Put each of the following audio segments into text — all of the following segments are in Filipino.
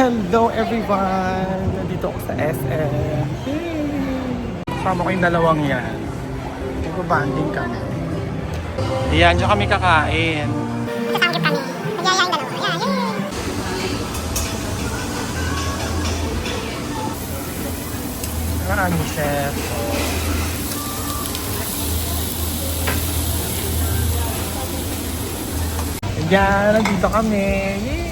Hello everyone! Nandito ako sa SM. Kasama ko yung dalawang yan. Magbabanding kami. Ayan, dyan kami kakain. Kasanggip kami. Magyaya yung dalawa. Ayan, yay! Ang aming chef. Ayan, nandito kami. Yay!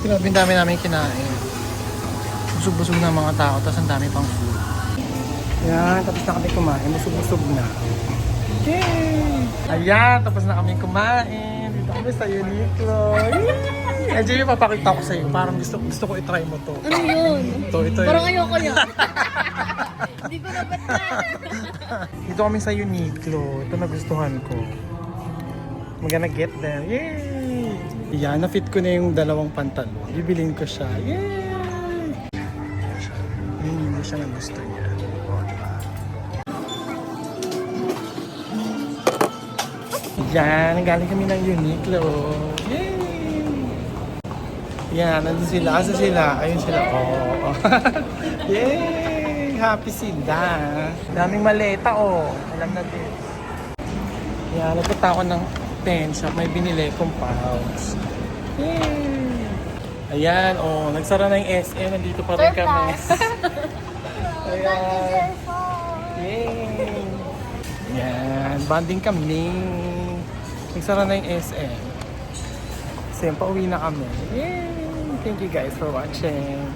Grabe, ang dami namin kinain. Busog-busog na mga tao, tapos ang dami pang food. Ayan, tapos na kami kumain. Busog-busog na. Yay! Ayan, tapos na kami kumain. Dito kami sa Uniqlo. Yay! Eh, Jamie, papakita ko sa'yo. Parang gusto ko itry mo to. Ano yun? Ito. Parang ayoko yan. Hindi ko dapat na. Dito kami sa Uniqlo. Ito nagustuhan ko. I'm gonna get there. Yay! Yan, na-fit ko na yung dalawang pantalon. Bibilin ko siya. Yay! Hindi siya na gusto niya. O, diba? Yan, galing kami ng Uniqlo. Yay! Yan, nandun sila. Asa sila? Ayun sila. Oh. Yay! Happy sila. Daming maleta, oh. Alam na din. Yan, nagpunta ako ng pen shop. May binili kong pouch. Yay! Ayan, oh. Nagsara na yung SM. Nandito pa rin kami. Ayan. Yay! Yan, banding kami. Nagsara na yung SM. Kasi pauwi na kami. Yay! Thank you guys for watching.